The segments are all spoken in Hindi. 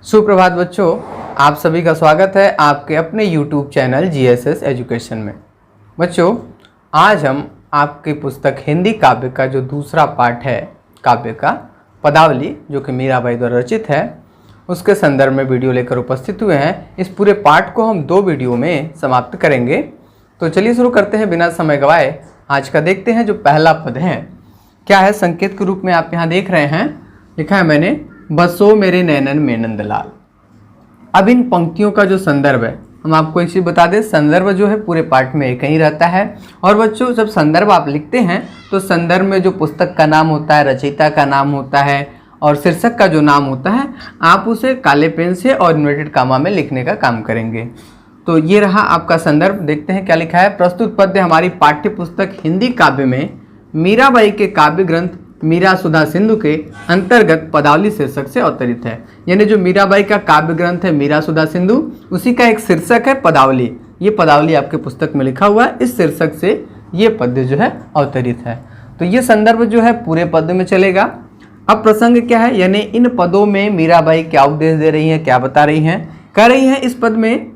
सुप्रभात बच्चों, आप सभी का स्वागत है आपके अपने YouTube चैनल GSS एजुकेशन में। बच्चों, आज हम आपकी पुस्तक हिंदी काव्य का जो दूसरा पाठ है काव्य का पदावली, जो कि मीराबाई द्वारा रचित है, उसके संदर्भ में वीडियो लेकर उपस्थित हुए हैं। इस पूरे पाठ को हम 2 वीडियो में समाप्त करेंगे। तो चलिए शुरू करते हैं बिना समय गवाए। आज का देखते हैं। जो पहला पद है क्या है, संकेत के रूप में आप यहाँ देख रहे हैं, लिखा है मैंने, बसो मेरे नैनन में नंदलाल। अब इन पंक्तियों का जो संदर्भ है, हम आपको एक चीज़ बता दें, संदर्भ जो है पूरे पाठ में एक ही रहता है। और बच्चों, जब संदर्भ आप लिखते हैं तो संदर्भ में जो पुस्तक का नाम होता है, रचयिता का नाम होता है और शीर्षक का जो नाम होता है, आप उसे काले पेन से और इन्वर्टेड कामा में लिखने का काम करेंगे। तो ये रहा आपका संदर्भ। देखते हैं क्या लिखा है। प्रस्तुत पद्य हमारी पाठ्य पुस्तक हिंदी काव्य में मीराबाई के काव्य ग्रंथ मीरा सुधा सिंधु के अंतर्गत पदावली शीर्षक से अवतरित है। यानी जो मीराबाई का काव्य ग्रंथ है मीरा सुधा सिंधु, उसी का एक शीर्षक है पदावली। ये पदावली आपके पुस्तक में लिखा हुआ है। इस शीर्षक से ये पद्य जो है अवतरित है। तो ये संदर्भ जो है पूरे पद्य में चलेगा। अब प्रसंग क्या है, यानी इन पदों में मीराबाई क्या उपदेश दे रही हैं, क्या बता रही हैं। कह रही हैं इस पद में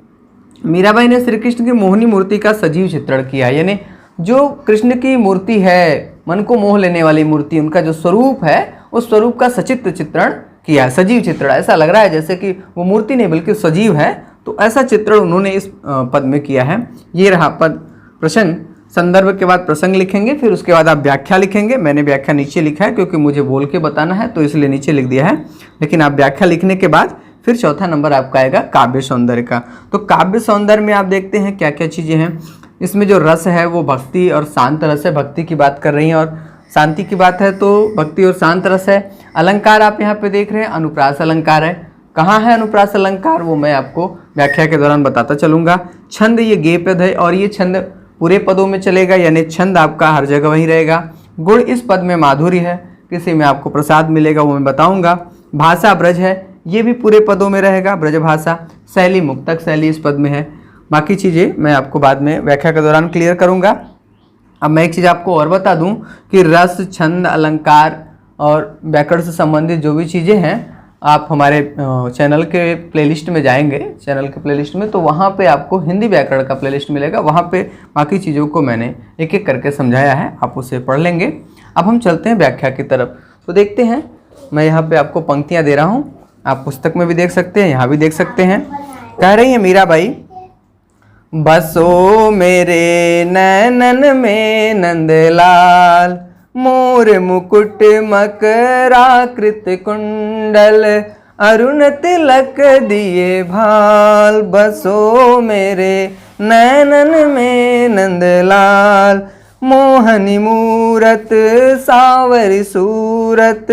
मीराबाई ने श्री कृष्ण की मोहिनी मूर्ति का सजीव चित्रण किया है। यानी जो कृष्ण की मूर्ति है, मन को मोह लेने वाली मूर्ति, उनका जो स्वरूप है, उस स्वरूप का सचित्र चित्रण किया है, सजीव चित्रण। ऐसा लग रहा है जैसे कि वो मूर्ति नहीं बल्कि सजीव है। तो ऐसा चित्रण उन्होंने इस पद में किया है। ये रहा पद प्रसंग। संदर्भ के बाद प्रसंग लिखेंगे, फिर उसके बाद आप व्याख्या लिखेंगे। मैंने व्याख्या नीचे लिखा है क्योंकि मुझे बोल के बताना है, तो इसलिए नीचे लिख दिया है। लेकिन आप व्याख्या लिखने के बाद फिर चौथा नंबर आपका आएगा काव्य सौंदर्य का। तो काव्य सौंदर्य में आप देखते हैं क्या क्या चीज़ें हैं। इसमें जो रस है वो भक्ति और शांत रस है। भक्ति की बात कर रही हैं और शांति की बात है तो भक्ति और शांत रस है। अलंकार आप यहाँ पे देख रहे हैं, अनुप्रास अलंकार है। कहाँ है अनुप्रास अलंकार, वो मैं आपको व्याख्या के दौरान बताता चलूँगा। छंद, ये गे पद है और ये छंद पूरे पदों में चलेगा, यानी छंद आपका हर जगह वही रहेगा। गुण, इस पद में माधुर्य है, किसी में आपको प्रसाद मिलेगा वो मैं बताऊँगा। भाषा ब्रज है, ये भी पूरे पदों में रहेगा, ब्रज भाषा। शैली, मुक्तक शैली इस पद में है। बाकी चीज़ें मैं आपको बाद में व्याख्या के दौरान क्लियर करूंगा। अब मैं एक चीज़ आपको और बता दूं कि रस, छंद, अलंकार और व्याकरण से संबंधित जो भी चीज़ें हैं, आप हमारे चैनल के प्लेलिस्ट में जाएंगे, चैनल के प्लेलिस्ट में, तो वहाँ पे आपको हिंदी व्याकरण का प्लेलिस्ट मिलेगा। वहाँ पे बाकी चीज़ों को मैंने एक एक करके समझाया है, आप उसे पढ़ लेंगे। अब हम चलते हैं व्याख्या की तरफ। तो देखते हैं, मैं यहाँ पर आपको पंक्तियाँ दे रहा हूँ, आप पुस्तक में भी देख सकते हैं, यहाँ भी देख सकते हैं। कह रही है मीराबाई, बसो मेरे नैनन में नंदलाल, मोर मुकुट मकराकृत कुंडल, अरुण तिलक दिए भाल। बसो मेरे नैनन में नंदलाल, मोहनी मूरत सावरी सूरत,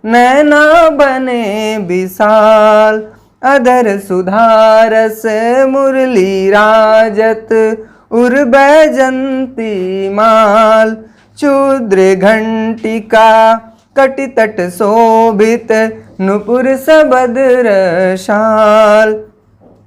नैना बने विशाल। अधर सुधारस मुरली राजत, उर बैजंती माल। क्षुद्र घंटिका कटितट शोभित, नुपुर सबद्र शाल।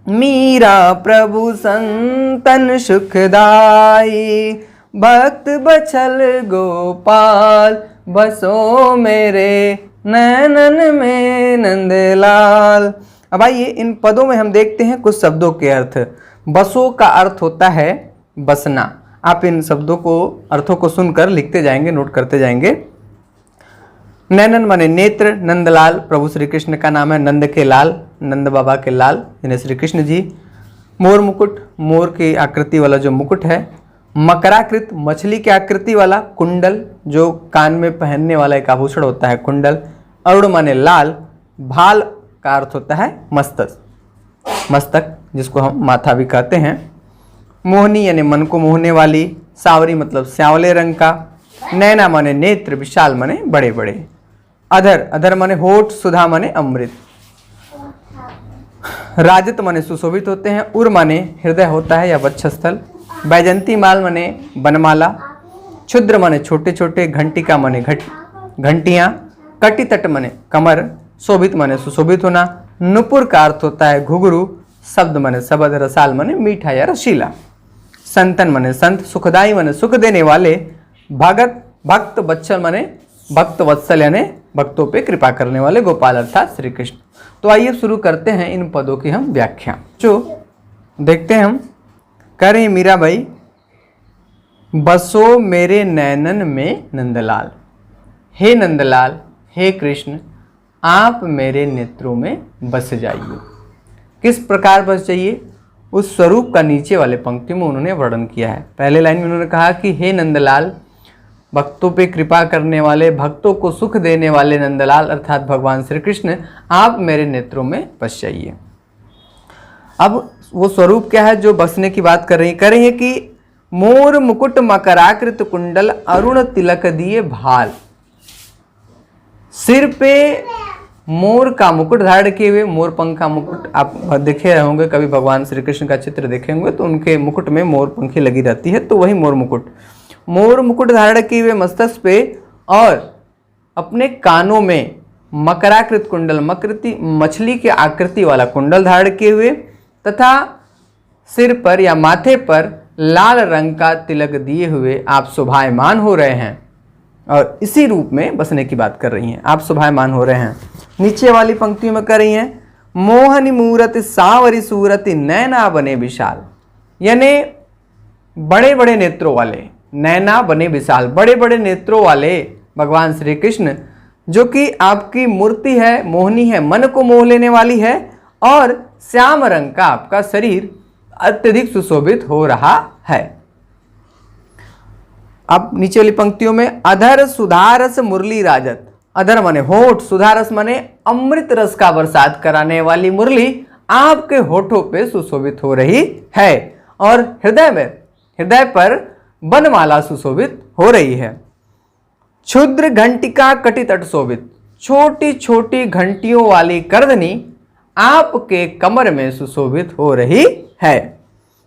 मीरा प्रभु संतन सुखदाई, भक्त बछल गोपाल। बसो मेरे नैनन में नंदलाल। अब आइए इन पदों में हम देखते हैं कुछ शब्दों के अर्थ। बसो का अर्थ होता है बसना। आप इन शब्दों को, अर्थों को सुनकर लिखते जाएंगे, नोट करते जाएंगे। नैनन माने नेत्र, नंदलाल प्रभु श्री कृष्ण का नाम है, नंद के लाल, नंद बाबा के लाल यानी श्री कृष्ण जी। मोर मुकुट, मोर की आकृति वाला जो मुकुट है। मकराकृत, मछली की आकृति वाला। कुंडल, जो कान में पहनने वाला एक आभूषण होता है, कुंडल। अरुण माने लाल। भाल का अर्थ होता है मस्तक, मस्तक जिसको हम माथा भी कहते हैं। मोहनी यानी मन को मोहने वाली। सावरी मतलब श्यावले रंग का। नैना माने नेत्र, विशाल माने बड़े बड़े। अधर, अधर माने होठ, सुधा माने अमृत। राजत माने सुशोभित होते हैं। उर माने हृदय होता है या वक्षस्थल। बैजंती माल माने बनमाला। क्षुद्र माने छोटे छोटे। घंटिका माने घंटियाँ। कटितट माने कमर। शोभित माने सुशोभित होना। नुपुर का अर्थ होता है घुघरू। शब्द माने शब्द। रसाल माने मीठा या रसीला। संतन माने संत। सुखदाई माने सुख देने वाले। भगत, भक्त। वत्सल माने भक्त वत्सल यानी भक्तों पे कृपा करने वाले गोपाल अर्थात श्री कृष्ण। तो आइए शुरू करते हैं इन पदों की हम व्याख्या। जो देखते हैं हम, कह रही मीराबाई, बसो मेरे नैनन में नंदलाल, हे नंदलाल, हे कृष्ण, आप मेरे नेत्रों में बस जाइए। किस प्रकार बस जाइए, उस स्वरूप का नीचे वाले पंक्ति में उन्होंने वर्णन किया है। पहले लाइन में उन्होंने कहा कि हे नंदलाल, भक्तों पे कृपा करने वाले, भक्तों को सुख देने वाले नंदलाल अर्थात भगवान श्री कृष्ण, आप मेरे नेत्रों में बस जाइए। अब वो स्वरूप क्या है जो बसने की बात कर रही है कि मोर मुकुट मकराकृत कुंडल अरुण तिलक दिए भाल, सिर पे मोर का मुकुट धारण किए हुए, मोर पंख का मुकुट आप देखे होंगे, कभी भगवान श्री कृष्ण का चित्र देखे होंगे तो उनके मुकुट में मोर पंखी लगी रहती है, तो वही मोर मुकुट धारण किए हुए मस्तक पे, और अपने कानों में मकराकृत कुंडल, मछली के आकृति वाला कुंडल धारण किए हुए, तथा सिर पर या माथे पर लाल रंग का तिलक दिए हुए आप शोभायमान हो रहे हैं। और इसी रूप में बसने की बात कर रही हैं, आप शोभायमान हो रहे हैं। नीचे वाली पंक्तियों में कर रही हैं, मोहनी मूरत सांवरी सूरति नैना बने विशाल, यानी बड़े बड़े नेत्रों वाले, नैना बने विशाल, बड़े बड़े नेत्रों वाले भगवान श्री कृष्ण, जो कि आपकी मूर्ति है, मोहनी है, मन को मोह लेने वाली है, और श्याम रंग का आपका शरीर अत्यधिक सुशोभित हो रहा है। अब नीचे वाली पंक्तियों में, अधर सुधारस मुरली राजत, अधर माने होठ, सुधारस माने अमृत रस का बरसात कराने वाली मुरली आपके होठों पे सुशोभित हो रही है, और हृदय पर बनमाला सुशोभित हो रही है। क्षुद्र घंटिका कटितट शोभित, छोटी छोटी घंटियों वाली करधनी आपके कमर में सुशोभित हो रही है,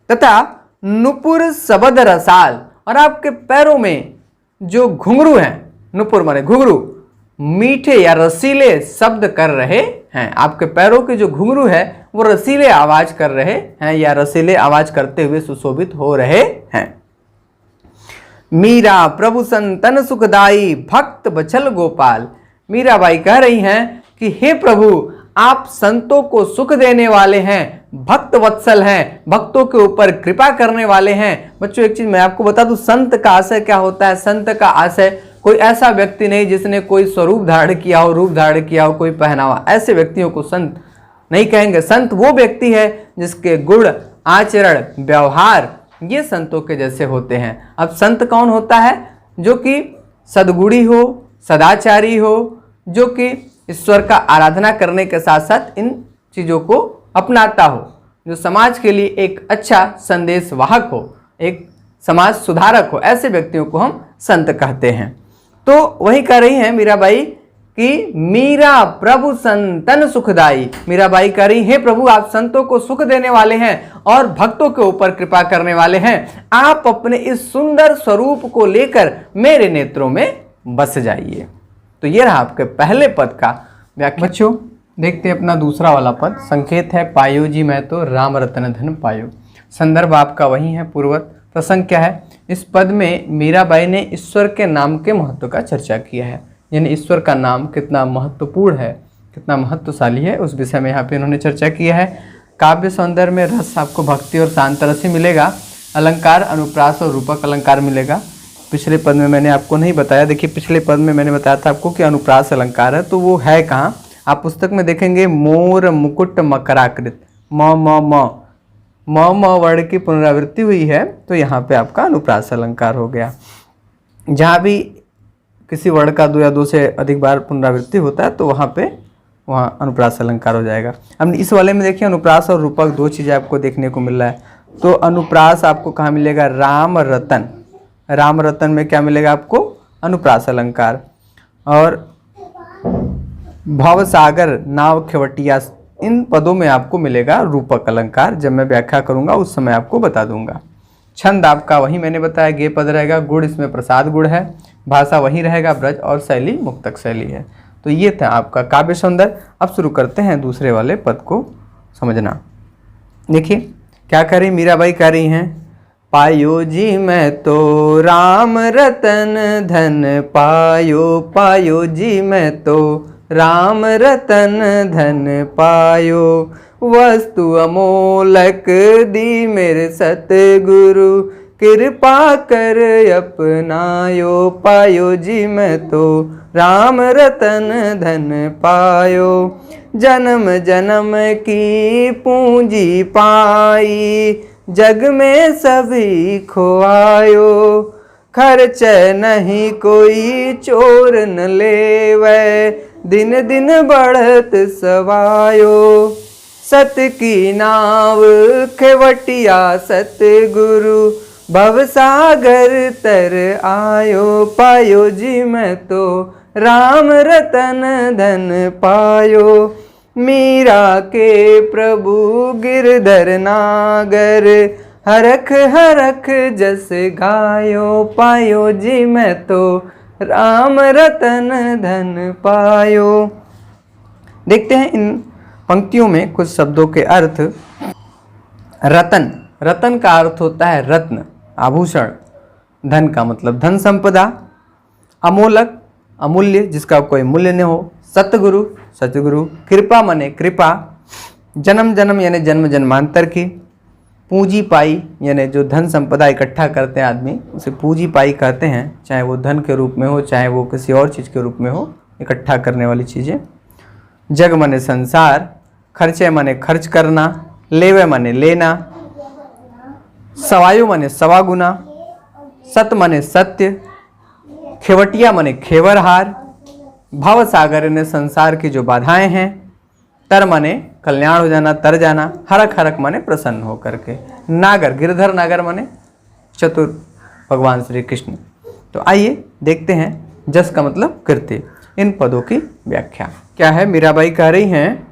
तथा नुपुर सबद रसाल, और आपके पैरों में जो घुंघरू हैं, नुपुर माने घुंघरू, मीठे या रसीले शब्द कर रहे हैं। आपके पैरों के जो घुंघरू है वो रसीले आवाज कर रहे हैं या रसीले आवाज करते हुए सुशोभित हो रहे हैं। मीरा प्रभु संतन सुखदाई भक्त बचल गोपाल, मीराबाई कह रही हैं कि हे प्रभु, आप संतों को सुख देने वाले हैं, भक्त वत्सल हैं, भक्तों के ऊपर कृपा करने वाले हैं। बच्चों एक चीज मैं आपको बता दूं, संत का आशय क्या होता है। संत का आशय कोई ऐसा व्यक्ति नहीं जिसने कोई स्वरूप धारण किया हो, रूप धारण किया हो, कोई पहनावा, ऐसे व्यक्तियों को संत नहीं कहेंगे। संत वो व्यक्ति है जिसके गुण, आचरण, व्यवहार ये संतों के जैसे होते हैं। अब संत कौन होता है? जो कि सद्गुणी हो, सदाचारी हो, जो कि ईश्वर का आराधना करने के साथ साथ इन चीज़ों को अपनाता हो, जो समाज के लिए एक अच्छा संदेश वाहक हो, एक समाज सुधारक हो, ऐसे व्यक्तियों को हम संत कहते हैं। तो वही कह रही हैं मीराबाई कि मीरा प्रभु संतन सुखदाई, मीराबाई कह रही हे प्रभु, आप संतों को सुख देने वाले हैं और भक्तों के ऊपर कृपा करने वाले हैं। आप अपने इस सुंदर स्वरूप को लेकर मेरे नेत्रों में बस जाइए। तो ये रहा आपके पहले पद का व्याख्या। बच्चों देखते हैं अपना दूसरा वाला पद। संकेत है पायो जी मैं तो राम रतन धन पायो। संदर्भ आपका वही है पूर्वत। प्रसंग क्या है? इस पद में मीराबाई ने ईश्वर के नाम के महत्व का चर्चा किया है, यानी ईश्वर का नाम कितना महत्वपूर्ण है, कितना महत्वशाली है, उस विषय में यहाँ पे इन्होंने चर्चा किया है। काव्य सौंदर्य में रस आपको भक्ति और शांत रस ही मिलेगा। अलंकार अनुप्रास और रूपक अलंकार मिलेगा। पिछले पद में मैंने आपको नहीं बताया। देखिए पिछले पद में मैंने बताया था आपको कि अनुप्रास अलंकार है, तो वो है कहाँ? आप पुस्तक में देखेंगे मोर मुकुट मकराकृत, म वर्ण की पुनरावृत्ति हुई है, तो यहाँ पे आपका अनुप्रास अलंकार हो गया। जहाँ भी किसी वर्ण का 2 या 2 से अधिक बार पुनरावृत्ति होता है तो वहाँ अनुप्रास अलंकार हो जाएगा। अब इस वाले में देखिए अनुप्रास और रूपक 2 चीज़ें आपको देखने को मिल रहा है। तो अनुप्रास आपको कहाँ मिलेगा? राम रतन। राम रतन में क्या मिलेगा आपको? अनुप्रास अलंकार। और भवसागर, नाव, खेवटिया, इन पदों में आपको मिलेगा रूपक अलंकार। जब मैं व्याख्या करूंगा उस समय आपको बता दूंगा। छंद आपका वही मैंने बताया, गे पद रहेगा। गुण इसमें प्रसाद गुण है। भाषा वही रहेगा ब्रज, और शैली मुक्तक शैली है। तो ये था आपका काव्य सौंदर्य। अब शुरू करते हैं दूसरे वाले पद को समझना। देखिए क्या कह रही मीराबाई, कह रही हैं पायो जी मैं तो राम रतन धन पायो, पायो जी मैं तो राम रतन धन पायो। वस्तु अमोलक दी मेरे सतगुरु, कृपा कर अपनायो। पायो जी मैं तो राम रतन धन पायो। जन्म जन्म की पूंजी पाई, जग में सभी खोआयो। खर्च नहीं कोई चोर न लेवै, दिन दिन बढ़त सवायो। सत की नाव खेवटिया सतगुरु, भवसागर तर आयो। पायो जी मैं तो राम रतन धन पायो। मीरा के प्रभु गिरधर नागर, हरख हरख जस गायो। पायो जी मैं तो राम रतन धन पायो। देखते हैं इन पंक्तियों में कुछ शब्दों के अर्थ। रतन, रतन का अर्थ होता है रत्न, आभूषण। धन का मतलब धन संपदा। अमोलक, अमूल्य, जिसका कोई मूल्य न हो। सतगुरु, सतगुरु। कृपा माने कृपा। जन्म जन्म यानी जन्म जन्मांतर की। पूंजी पाई यानी जो धन संपदा इकट्ठा करते हैं आदमी, उसे पूंजी पाई कहते हैं। चाहे वो धन के रूप में हो, चाहे वो किसी और चीज़ के रूप में हो, इकट्ठा करने वाली चीज़ें। जग माने संसार। खर्चे माने खर्च करना। लेवे माने लेना। सवायु माने सवा गुना। सत माने सत्य। खेवटिया माने खेवरहार। भव सागर ने संसार की जो बाधाएं हैं। तर माने कल्याण हो जाना, तर जाना। हरक हरक माने प्रसन्न हो करके। नागर, गिरधर नागर माने चतुर भगवान श्री कृष्ण। तो आइए देखते हैं जस का मतलब कृत्य, इन पदों की व्याख्या क्या है। मीराबाई कह रही हैं,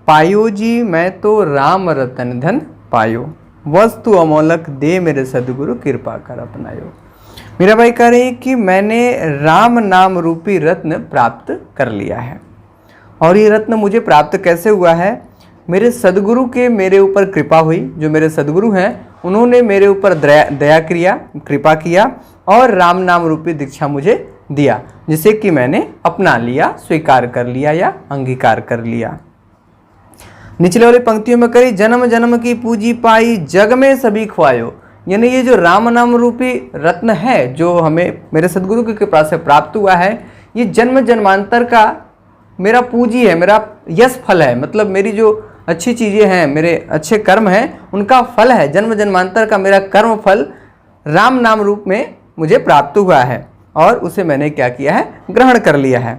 पायो जी मैं तो राम रतन धन पायो, वस्तु अमोलक दे मेरे सदगुरु, कृपा कर अपनायो। मीराबाई कह रही कि मैंने राम नाम रूपी रत्न प्राप्त कर लिया है। और ये रत्न मुझे प्राप्त कैसे हुआ है? मेरे सदगुरु के मेरे ऊपर कृपा हुई। जो मेरे सदगुरु हैं उन्होंने मेरे ऊपर दया किया, कृपा किया और राम नाम रूपी दीक्षा मुझे दिया, जिसे कि मैंने अपना लिया, स्वीकार कर लिया या अंगीकार कर लिया। निचले वाली पंक्तियों में करी, जन्म जन्म की पूंजी पाई, जग में सभी खुआयो। यानी ये जो राम नाम रूपी रत्न है, जो हमें मेरे सदगुरु की कृपा से प्राप्त हुआ है, ये जन्म जन्मांतर का मेरा पूंजी है, मेरा यश फल है। मतलब मेरी जो अच्छी चीज़ें हैं, मेरे अच्छे कर्म हैं, उनका फल है। जन्म जन्मांतर का मेरा कर्म फल राम नाम रूप में मुझे प्राप्त हुआ है और उसे मैंने क्या किया है? ग्रहण कर लिया है।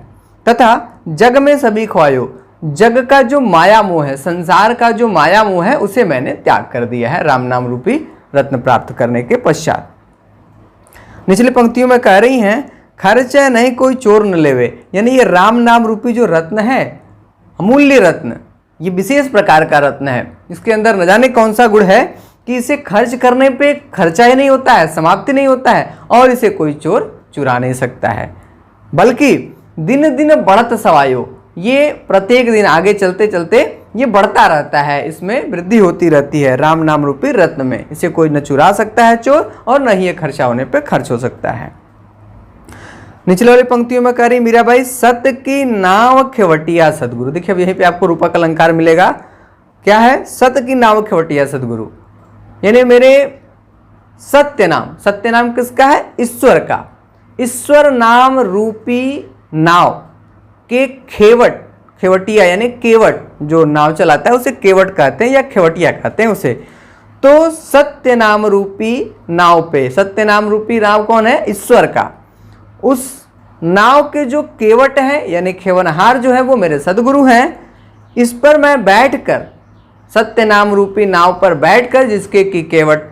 तथा जग में सभी खुआयो, जग का जो माया मोह है, संसार का जो माया मोह है, उसे मैंने त्याग कर दिया है राम नाम रूपी रत्न प्राप्त करने के पश्चात। निचली पंक्तियों में कह रही हैं, खर्चा नहीं कोई चोर न लेवे। यानी ये राम नाम रूपी जो रत्न है, अमूल्य रत्न, ये विशेष प्रकार का रत्न है। इसके अंदर न जाने कौन सा गुण है कि इसे खर्च करने पे खर्चा ही नहीं होता है, समाप्ति नहीं होता है, और इसे कोई चोर चुरा नहीं सकता है, बल्कि दिन दिन बढ़त सवायो। ये प्रत्येक दिन आगे चलते चलते ये बढ़ता रहता है, इसमें वृद्धि होती रहती है राम नाम रूपी रत्न में। इसे कोई न चुरा सकता है चोर, और न ही ये खर्चा होने पे खर्च हो सकता है। निचले वाली पंक्तियों में कह रही मीराबाई, सत की नाव खेवटिया सदगुरु। देखिए अब यहीं पे आपको रूपक अलंकार मिलेगा। क्या है? सत की नाव खेवटिया सदगुरु, यानी मेरे सत्य नाम। सत्य नाम किसका है? ईश्वर का। ईश्वर नाम रूपी नाव के खेवट, खेवटिया यानी केवट, जो नाव चलाता है उसे केवट कहते हैं या खेवटिया कहते हैं उसे। तो सत्य नाम रूपी नाव पे, सत्य नाम रूपी नाव कौन है? ईश्वर का। उस नाव के जो केवट हैं यानी खेवनहार जो है वो मेरे सदगुरु हैं। इस पर मैं बैठकर, सत्य नाम रूपी नाव पर बैठकर, जिसके की केवट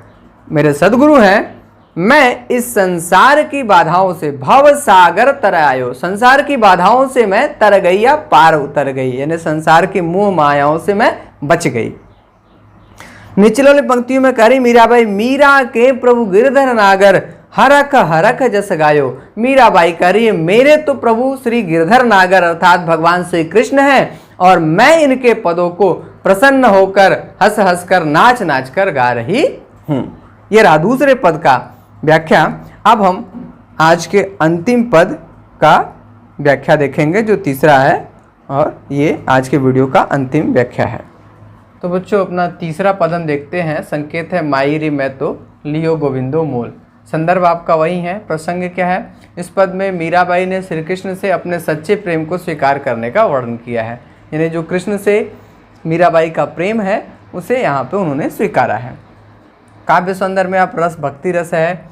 मेरे सदगुरु हैं, मैं इस संसार की बाधाओं से भव सागर तर आयो। संसार की बाधाओं से मैं तर गई या पार उतर गई, यानी संसार की मोह मायाओं से मैं बच गई। निचले वाली पंक्तियों में कह रही मीराबाई, मीरा के प्रभु गिरधर नागर, हरख हरख जस गायो। मीराबाई कह रही है, मेरे तो प्रभु श्री गिरधर नागर अर्थात भगवान श्री कृष्ण हैं, और मैं इनके पदों को प्रसन्न होकर हंस हंस कर नाच नाच कर गा रही हूं। ये रहा दूसरे पद का व्याख्या। अब हम आज के अंतिम पद का व्याख्या देखेंगे जो तीसरा है, और ये आज के वीडियो का अंतिम व्याख्या है। तो बच्चों अपना तीसरा पद हम देखते हैं। संकेत है माई रे मैं तो लियो गोविंदो मोल। संदर्भ आपका वही है। प्रसंग क्या है? इस पद में मीराबाई ने श्री कृष्ण से अपने सच्चे प्रेम को स्वीकार करने का वर्णन किया है। यानी जो कृष्ण से मीराबाई का प्रेम है उसे यहाँ पे उन्होंने स्वीकारा है। काव्य सौंदर्य में आप रस भक्ति रस है,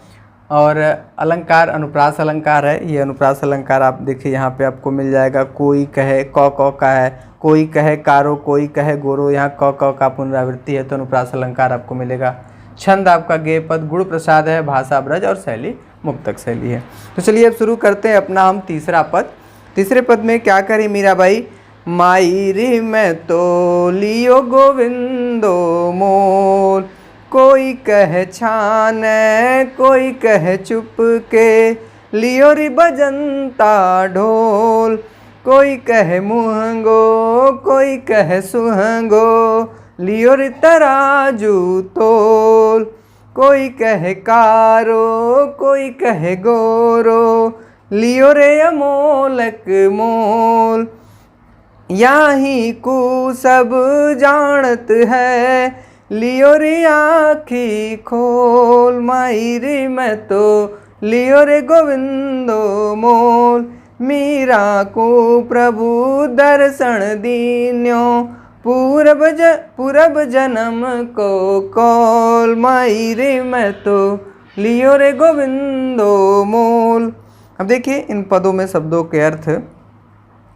और अलंकार अनुप्रास अलंकार है। ये अनुप्रास अलंकार आप देखिए यहाँ पे आपको मिल जाएगा। कोई कहे क का है, कोई कहे कारो, कोई कहे गोरो, यहाँ क का पुनरावृत्ति है तो अनुप्रास अलंकार आपको मिलेगा। छंद आपका गे पद, गुण प्रसाद है, भाषा ब्रज, और शैली मुक्तक शैली है। तो चलिए अब शुरू करते हैं अपना हम तीसरा पद। तीसरे पद में क्या करी मीराबाई? माई रे मैं तो लियो गोविंदो मोल। कोई कहे छान, कोई कहे चुप के, लियो री बजंता ढोल। कोई कहे मुहंगो, कोई कहे सुहंगो, लियो री तराजू तोल। कोई कहे कारो, कोई कहे गोरो, लियो रे अमोलक मोल। याही को सब जानत है, लियो रे आँखी खोल। माई रे मैं तो लियो रे गोविंदो मोल। मीरा को प्रभु दर्शन दीन्यो, पूरब जन्म को कौल। माई रे मैं तो लियो रे गोविंदो मोल। अब देखिए इन पदों में शब्दों के अर्थ।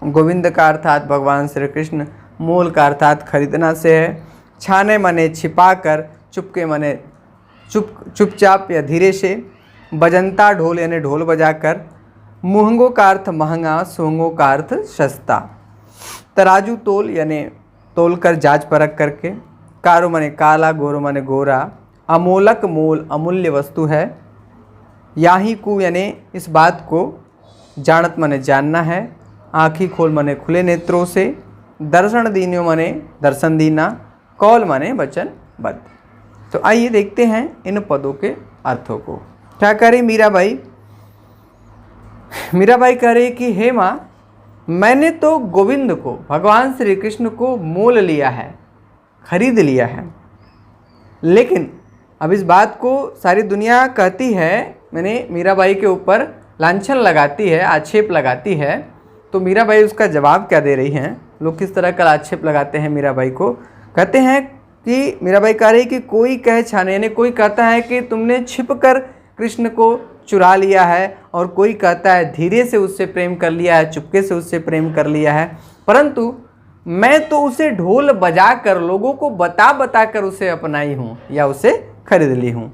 गोविंद का अर्थात भगवान श्री कृष्ण, मोल का अर्थात खरीदना से है, छाने मने छिपा कर, चुपके मने चुपचाप या धीरे से, बजंता ढोल यानी ढोल बजाकर, मुहंगो का अर्थ महंगा, सोंगो का अर्थ सस्ता, तराजू तोल यानी तोल कर जांच परख करके, कारो मने काला, गोरो मने गोरा, अमोलक मोल अमूल्य वस्तु है, याही कु यानी इस बात को, जानत मने जानना है, आँखी खोल मने खुले नेत्रों से, दर्शन दीन्यो मने दर्शन दीना, कौल माने वचन बद्ध। तो आइए देखते हैं इन पदों के अर्थों को। क्या करें मीराबाई? मीराबाई कह रही कि हे माँ, मैंने तो गोविंद को, भगवान श्री कृष्ण को मोल लिया है, खरीद लिया है, लेकिन अब इस बात को सारी दुनिया कहती है, मैंने मीराबाई के ऊपर लांछन लगाती है, आक्षेप लगाती है। तो मीराबाई उसका जवाब क्या दे रही हैं? लोग किस तरह का आक्षेप लगाते हैं मीराबाई को? कहते हैं कि मीराबाई कह रही कि कोई कहे छाने, यानी कोई कहता है कि तुमने छिप कर कृष्ण को चुरा लिया है, और कोई कहता है धीरे से उससे प्रेम कर लिया है, चुपके से उससे प्रेम कर लिया है, परंतु मैं तो उसे ढोल बजा कर, लोगों को बता बता कर उसे अपनाई हूँ या उसे खरीद ली हूँ।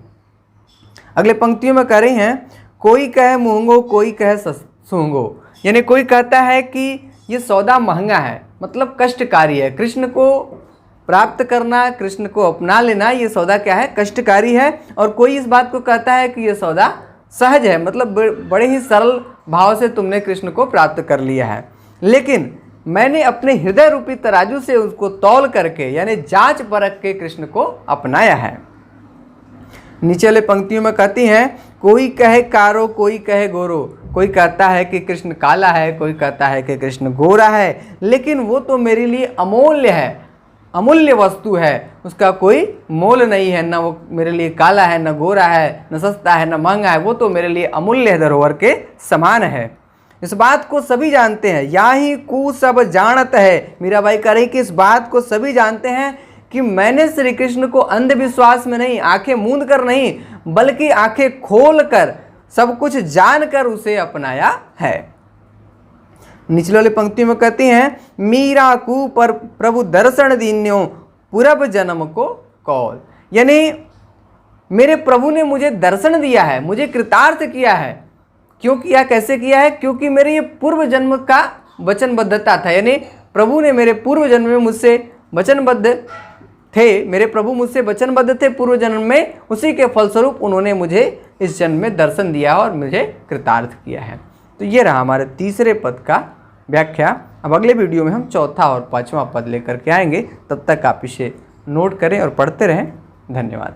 अगले पंक्तियों में कह रही हैं, कोई कहे मुहंगो, कोई कहे सूंगो, यानी कोई कहता है कि ये सौदा महंगा है, मतलब कष्टकारी है। कृष्ण को प्राप्त करना, कृष्ण को अपना लेना, ये सौदा क्या है? कष्टकारी है। और कोई इस बात को कहता है कि ये सौदा सहज है, मतलब बड़े ही सरल भाव से तुमने कृष्ण को प्राप्त कर लिया है। लेकिन मैंने अपने हृदय रूपी तराजू से उसको तौल करके, यानी जांच परख के कृष्ण को अपनाया है। नीचे वाले पंक्तियों में कहती हैं, कोई कहे कारो, कोई कहे गोरो, कोई कहता है कि कृष्ण काला है, कोई कहता है कि कृष्ण गोरा है, लेकिन वो तो मेरे लिए अमूल्य है, अमूल्य वस्तु है, उसका कोई मोल नहीं है, ना वो मेरे लिए काला है, ना गोरा है, न सस्ता है, न महंगा है, वो तो मेरे लिए अमूल्य धरोहर के समान है। इस बात को सभी जानते हैं, याही कु सब जानत है। मीराबाई कह रही कि इस बात को सभी जानते हैं कि मैंने श्री कृष्ण को अंधविश्वास में नहीं, आंखें मूंद कर नहीं, बल्कि आंखें खोल कर, सब कुछ जानकर उसे अपनाया है। निचले वाली पंक्ति में कहती हैं, मीरा कु पर प्रभु दर्शन दीन्यो, पूरब जन्म को कौल, यानी मेरे प्रभु ने मुझे दर्शन दिया है, मुझे कृतार्थ किया है। क्यों किया, कैसे किया है? क्योंकि मेरे ये पूर्व जन्म का वचनबद्धता था, यानी प्रभु ने मेरे पूर्व जन्म में मुझसे वचनबद्ध थे, मेरे प्रभु मुझसे वचनबद्ध थे पूर्व जन्म में, उसी के फलस्वरूप उन्होंने मुझे इस जन्म में दर्शन दिया और मुझे कृतार्थ किया है। तो ये रहा हमारे तीसरे पद का व्याख्या। अब अगले वीडियो में हम चौथा और पांचवा पद लेकर के आएंगे। तब तक आप इसे नोट करें और पढ़ते रहें। धन्यवाद।